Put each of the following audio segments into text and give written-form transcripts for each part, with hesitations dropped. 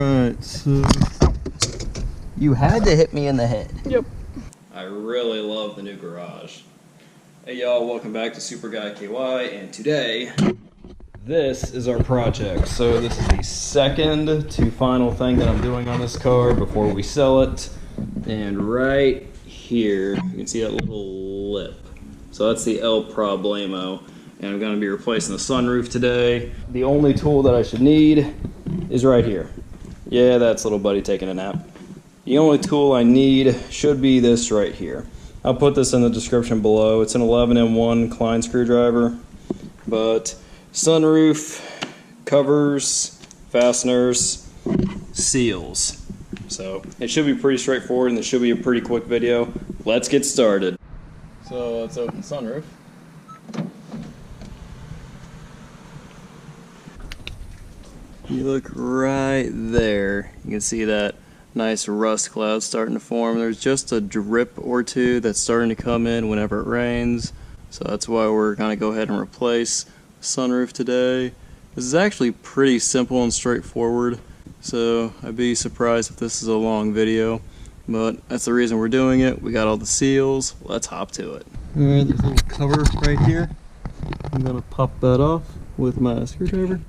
Alright, so you had to hit me in the head. Yep. I really love the new garage. Hey y'all, welcome back to Super Guy KY, and today, this is our project. So this is the second to final thing that I'm doing on this car before we sell it. And right here, you can see that little lip. So that's the El Problemo. And I'm gonna be replacing the sunroof today. The only tool that I should need is right here. Yeah, that's little buddy taking a nap. The only tool I need should be this right here. I'll put this in the description below. It's an 11M1 Klein screwdriver, but sunroof, covers, fasteners, seals. So it should be pretty straightforward and it should be a pretty quick video. Let's get started. So let's open the sunroof. You look right there, you can see that nice rust cloud starting to form. There's just a drip or two that's starting to come in whenever it rains, so that's why we're going to go ahead and replace the sunroof today. This is actually pretty simple and straightforward, so I'd be surprised if this is a long video, but that's the reason we're doing it. We got all the seals, let's hop to it. Alright, there's a little cover right here. I'm going to pop that off with my screwdriver.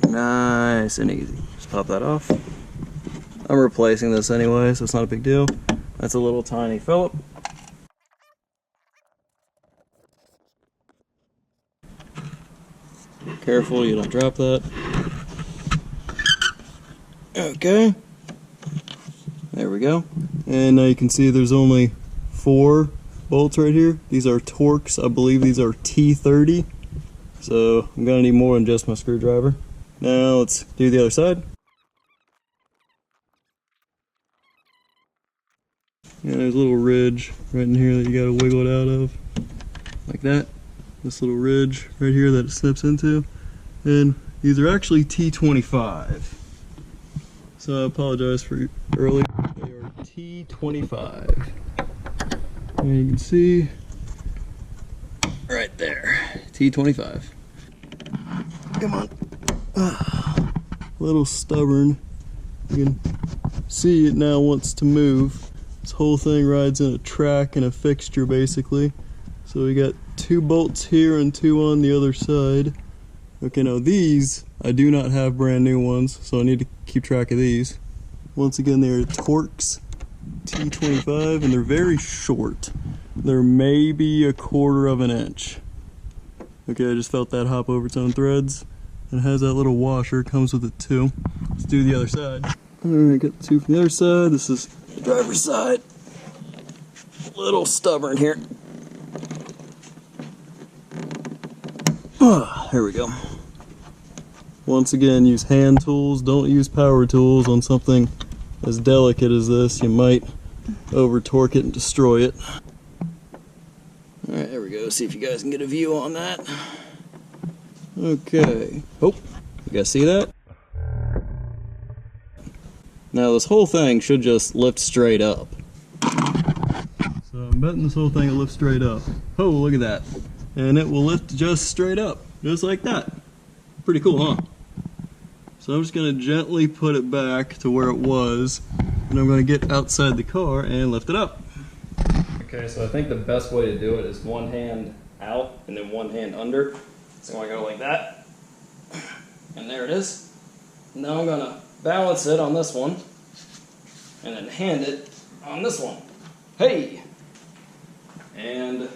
Nice and easy. Just pop that off. I'm replacing this anyway, so it's not a big deal. That's a little tiny Phillip. Careful you don't drop that. Okay. There we go. And now you can see there's only 4 bolts right here. These are Torx. I believe these are T30. So I'm gonna need more than just my screwdriver. Now let's do the other side. And there's a little ridge right in here that you gotta wiggle it out of. Like that. This little ridge right here that it snips into. And these are actually T25. So I apologize for earlier. They are T25. And you can see right there. T25. Come on. A little stubborn. You can see it now wants to move. This whole thing rides in a track and a fixture basically. So we got 2 bolts here and 2 on the other side. Okay, now these, I do not have brand new ones, so I need to keep track of these. Once again, they're Torx T25 and they're very short. They're maybe 1/4 of an inch. Okay, I just felt that hop over its own threads. It has that little washer, comes with it too. Let's do the other side. Alright, got the 2 from the other side. This is the driver's side. A little stubborn here. There we go. Once again, use hand tools. Don't use power tools on something as delicate as this. You might over torque it and destroy it. Alright, there we go. See if you guys can get a view on that. Okay. Oh, you guys see that? Now this whole thing should just lift straight up. So I'm betting this whole thing will lift straight up. Oh, look at that. And it will lift just straight up. Just like that. Pretty cool, huh? So I'm just going to gently put it back to where it was. And I'm going to get outside the car and lift it up. Okay, so I think the best way to do it is one hand out and then one hand under. So I'm going to go like that, and there it is. Now I'm going to balance it on this one, and then hand it on this one. Hey! And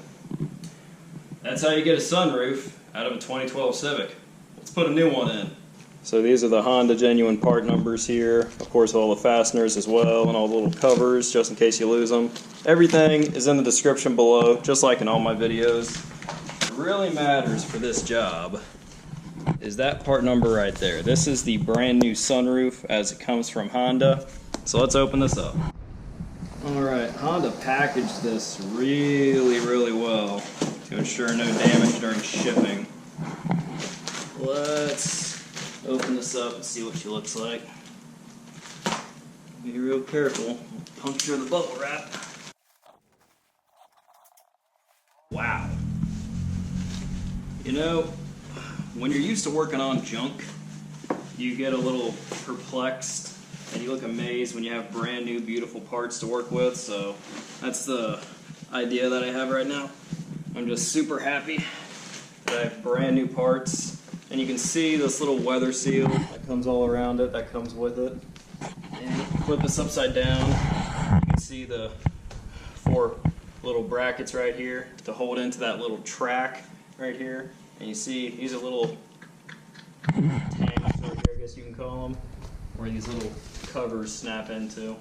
that's how you get a sunroof out of a 2012 Civic. Let's put a new one in. So these are the Honda genuine part numbers here. Of course, all the fasteners as well, and all the little covers, just in case you lose them. Everything is in the description below, just like in all my videos. Really matters for this job is that part number right there. This is the brand new sunroof as it comes from Honda. So let's open this up. Alright, Honda packaged this really well to ensure no damage during shipping. Let's open this up and see what she looks like. Be real careful. Puncture the bubble wrap. Wow. You know, when you're used to working on junk, you get a little perplexed and you look amazed when you have brand new beautiful parts to work with. So that's the idea that I have right now. I'm just super happy that I have brand new parts. And you can see this little weather seal that comes all around it, that comes with it. And flip this upside down, you can see the 4 little brackets right here to hold into that little track right here. And you see these are little tanks right here, I guess you can call them, where these little covers snap into.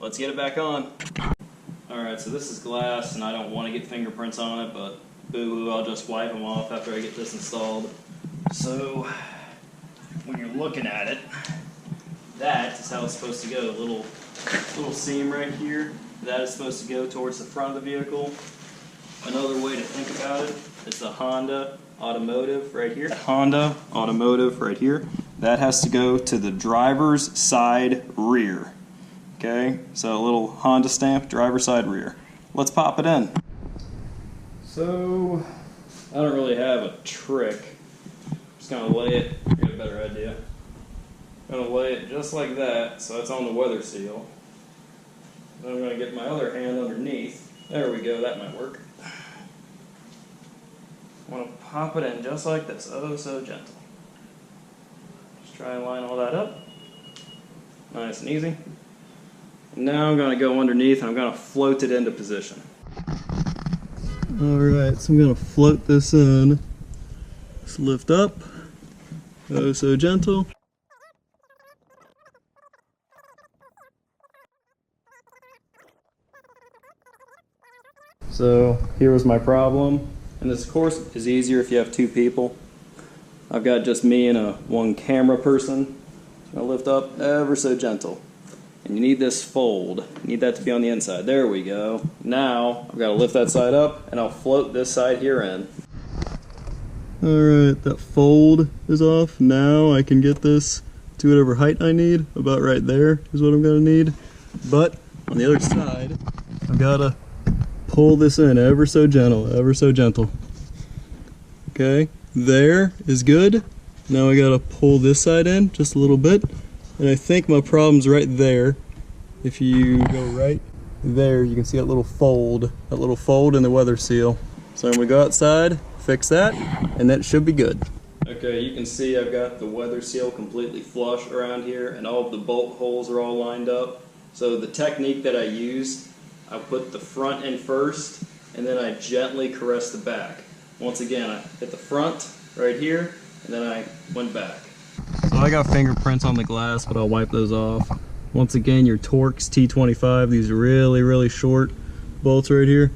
Let's get it back on. Alright, so this is glass and I don't want to get fingerprints on it, but boo-hoo, I'll just wipe them off after I get this installed. So, when you're looking at it, that is how it's supposed to go. Little seam right here, that is supposed to go towards the front of the vehicle. Another way to think about it is the Honda Automotive right here. Honda Automotive right here. That has to go to the driver's side rear. Okay, so a little Honda stamp, driver's side rear. Let's pop it in. So, I don't really have a trick. I'm just going to lay it, get a better idea. I'm going to lay it just like that, so it's on the weather seal. Then I'm going to get my other hand underneath. There we go, that might work. I'm going to pop it in just like this, oh so gentle. Just try and line all that up. Nice and easy. And now I'm going to go underneath and I'm going to float it into position. Alright, so I'm going to float this in. Just lift up. Oh, so gentle. So, here was my problem. And this, of course, is easier if you have 2 people. I've got just me and one camera person. So I'll lift up ever so gentle. And you need this fold. You need that to be on the inside. There we go. Now, I've got to lift that side up, and I'll float this side here in. Alright, that fold is off. Now I can get this to whatever height I need. About right there is what I'm going to need. But, on the other side, I've got to pull this in ever so gentle, ever so gentle. Okay, there is good. Now I got to pull this side in just a little bit. And I think my problem's right there. If you go right there, you can see that little fold in the weather seal. So I'm gonna go outside, fix that, and that should be good. Okay, you can see I've got the weather seal completely flush around here, and all of the bolt holes are all lined up. So the technique that I used, I put the front in first, and then I gently caress the back. Once again, I hit the front right here, and then I went back. So I got fingerprints on the glass, but I'll wipe those off. Once again, your Torx T25, these really short bolts right here.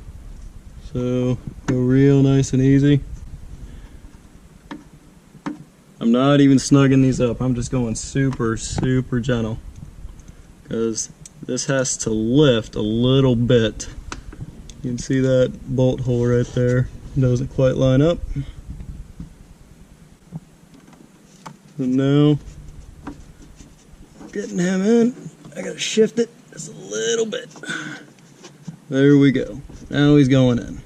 So go real nice and easy. I'm not even snugging these up, I'm just going super gentle. Because this has to lift a little bit. You can see that bolt hole right there. It doesn't quite line up. And now, getting him in, I gotta shift it just a little bit. There we go. Now he's going in.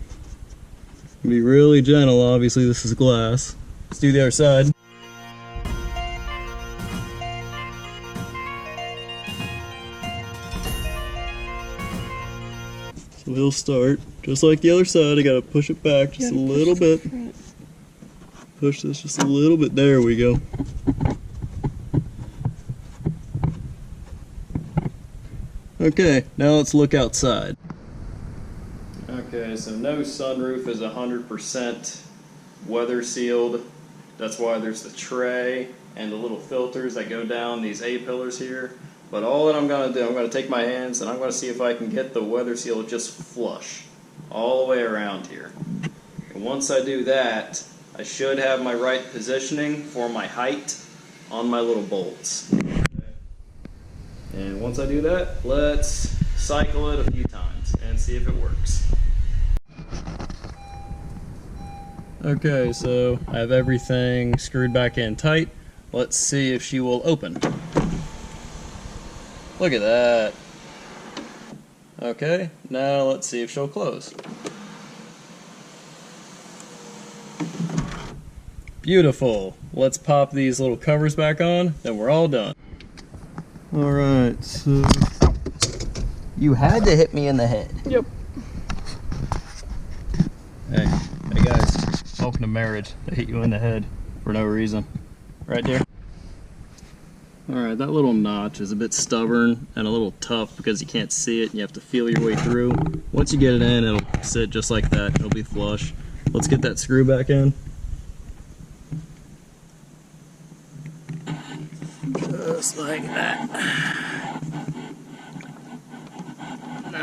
Be really gentle, obviously this is glass. Let's do the other side. So he'll start, just like the other side, I gotta push it back just a little bit. Push this just a little bit, there we go. Okay, now let's look outside. Okay, so no sunroof is 100% weather sealed. That's why there's the tray and the little filters that go down these A-pillars here. But all that I'm going to do, I'm going to take my hands and I'm going to see if I can get the weather seal just flush all the way around here. And once I do that, I should have my right positioning for my height on my little bolts. And once I do that, let's cycle it a few times and see if it works. Okay, so I have everything screwed back in tight. Let's see if she will open. Look at that. Okay, now let's see if she'll close. Beautiful. Let's pop these little covers back on, then we're all done. Alright, so... You had to hit me in the head. Yep. Hey guys, welcome to marriage. They hit you in the head for no reason. Right there. Alright, that little notch is a bit stubborn and a little tough because you can't see it and you have to feel your way through. Once you get it in, it'll sit just like that. It'll be flush. Let's get that screw back in. Just like that.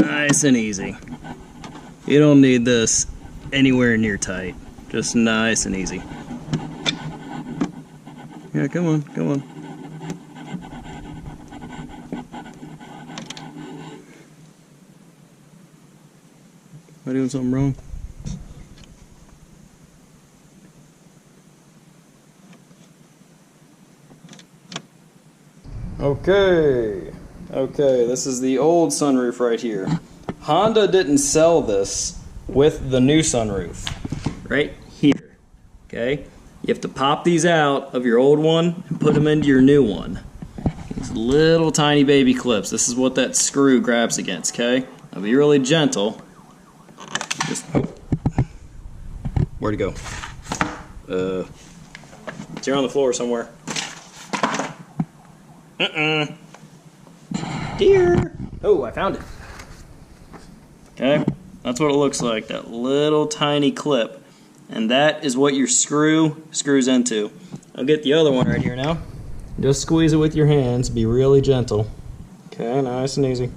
Nice and easy. You don't need this anywhere near tight. Just nice and easy. Yeah, come on, come on. Am I doing something wrong? Okay, this is the old sunroof right here. Honda didn't sell this with the new sunroof. Right here, okay? You have to pop these out of your old one and put them into your new one. These little tiny baby clips. This is what that screw grabs against, okay? Now be really gentle. Just, where'd it go? It's here on the floor somewhere. Dear. Oh, I found it. Okay, that's what it looks like, that little tiny clip. And that is what your screw screws into. I'll get the other one right here now. Just squeeze it with your hands, be really gentle. Okay, nice and easy.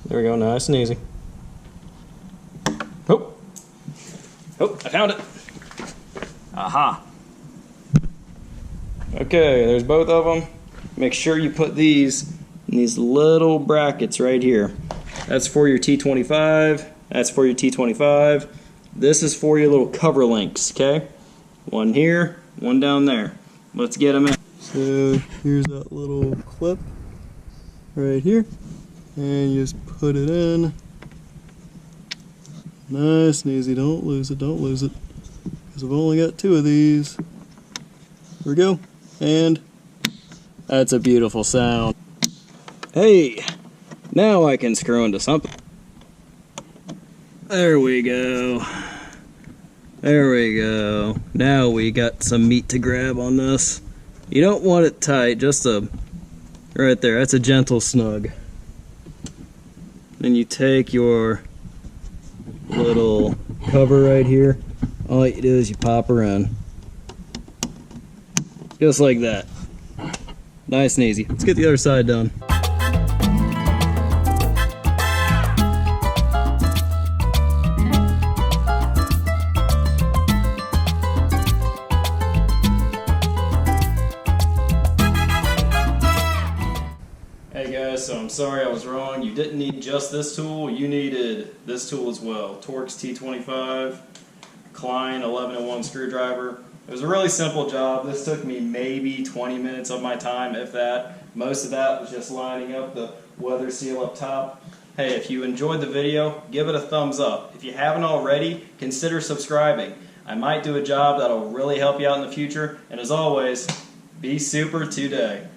There we go, nice and easy. Oh, I found it. Aha. Okay, there's both of them. Make sure you put these in these little brackets right here. That's for your T25, that's for your T25. This is for your little cover links, okay? One here, one down there. Let's get them in. So here's that little clip right here. And you just put it in. Nice and easy, don't lose it, don't lose it. Because I've only got two of these. Here we go. And that's a beautiful sound. Hey, now I can screw into something. There we go. There we go. Now we got some meat to grab on this. You don't want it tight, just right there. That's a gentle snug. Then you take your little cover right here. All you do is you pop her in. Just like that. Nice and easy. Let's get the other side done. Hey guys, so I'm sorry I was wrong. You didn't need just this tool, you needed this tool as well. Torx T25, Klein 11-in-1 screwdriver. It was a really simple job. This took me maybe 20 minutes of my time, if that. Most of that was just lining up the weather seal up top. Hey, if you enjoyed the video, give it a thumbs up. If you haven't already, consider subscribing. I might do a job that'll really help you out in the future. And as always, be super today.